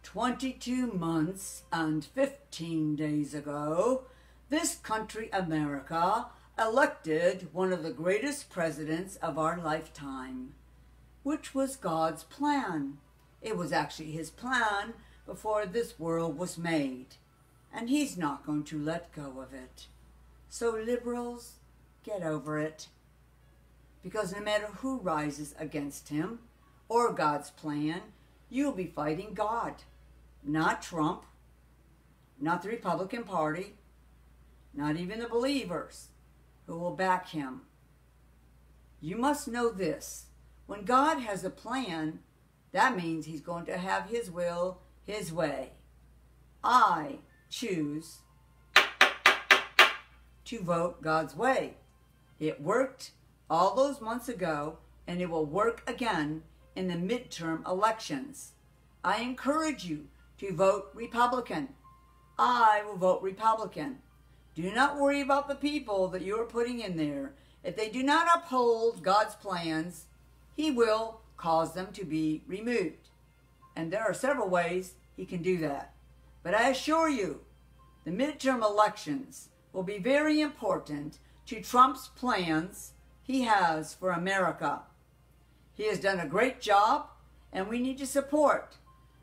22 months and 15 days ago, this country, America, elected one of the greatest presidents of our lifetime, which was God's plan. It was actually his plan before this world was made, and he's not going to let go of it. So liberals, get over it, because no matter who rises against him or God's plan, you'll be fighting God, not Trump, not the Republican Party, not even the believers who will back him. You must know this. When God has a plan, that means he's going to have his will, his way. I choose to vote God's way. It worked all those months ago, and it will work again in the midterm elections. I encourage you to vote Republican. I will vote Republican. Do not worry about the people that you are putting in there. If they do not uphold God's plans, he will cause them to be removed. And there are several ways he can do that. But I assure you, the midterm elections will be very important to Trump's plans he has for America. He has done a great job, and we need to support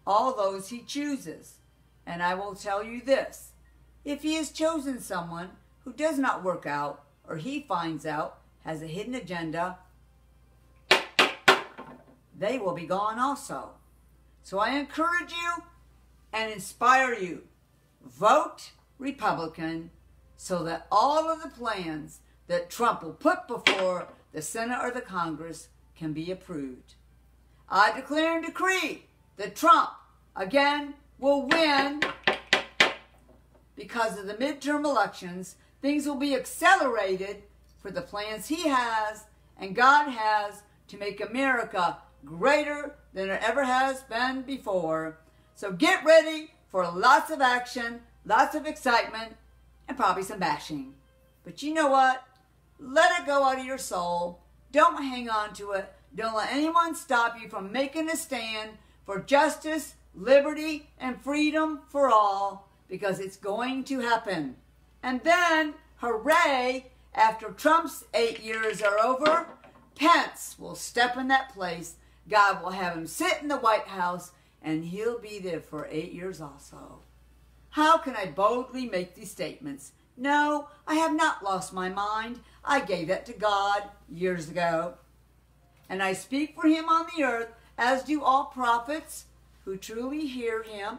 all those he chooses. And I will tell you this, if he has chosen someone who does not work out, or he finds out has a hidden agenda, they will be gone also. So I encourage you and inspire you, vote Republican so that all of the plans that Trump will put before the Senate or the Congress can be approved. I declare and decree that Trump, again, will win because of the midterm elections. Things will be accelerated for the plans he has and God has to make America greater than it ever has been before. So get ready for lots of action, lots of excitement, and probably some bashing. But you know what? Let it go out of your soul. Don't hang on to it. Don't let anyone stop you from making a stand for justice, liberty, and freedom for all, because it's going to happen. And then, hooray, after Trump's 8 years are over, Pence will step in that place. God will have him sit in the White House, and he'll be there for 8 years also. How can I boldly make these statements? No, I have not lost my mind. I gave that to God years ago. And I speak for him on the earth, as do all prophets who truly hear him.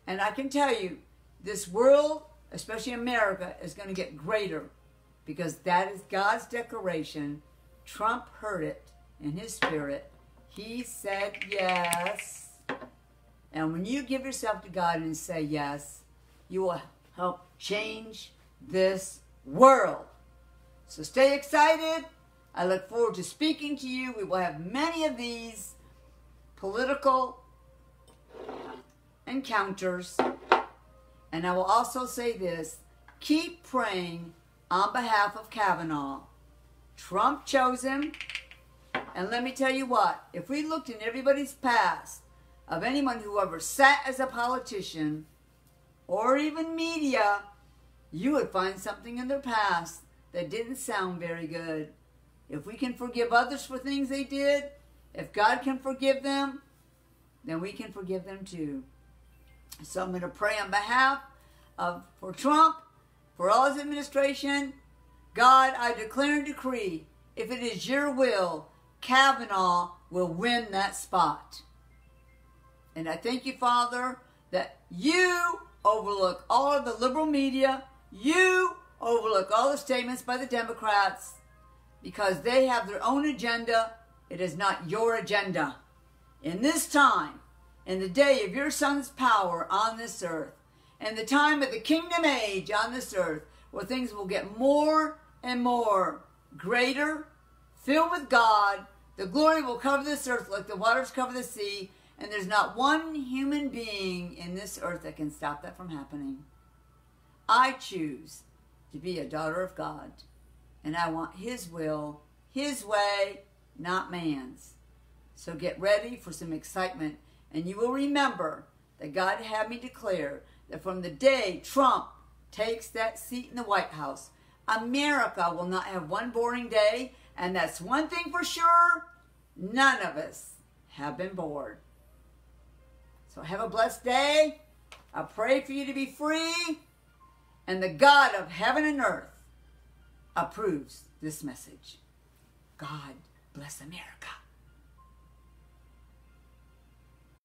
And I can tell you, this world, especially America, is going to get greater, because that is God's declaration. Trump heard it in his spirit. He said yes. And when you give yourself to God and say yes, you will help change this world. So stay excited. I look forward to speaking to you. We will have many of these political encounters. And I will also say this, keep praying on behalf of Kavanaugh. Trump chose him. And let me tell you what, if we looked in everybody's past of anyone who ever sat as a politician or even media, you would find something in their past that didn't sound very good. If we can forgive others for things they did, if God can forgive them, then we can forgive them too. So I'm going to pray on behalf for Trump, for all his administration. God, I declare and decree, if it is your will, Kavanaugh will win that spot. And I thank you, Father, that you overlook all of the liberal media. You overlook all the statements by the Democrats, because they have their own agenda. It is not your agenda. In this time, in the day of your Son's power on this earth, and the time of the kingdom age on this earth, where things will get more and more greater, filled with God, the glory will cover this earth like the waters cover the sea, and there's not one human being in this earth that can stop that from happening. I choose to be a daughter of God, and I want his will, his way, not man's. So get ready for some excitement, and you will remember that God had me declare that from the day Trump takes that seat in the White House, America will not have one boring day, and that's one thing for sure, none of us have been bored. So have a blessed day. I pray for you to be free, and the God of heaven and earth approves this message. God bless America.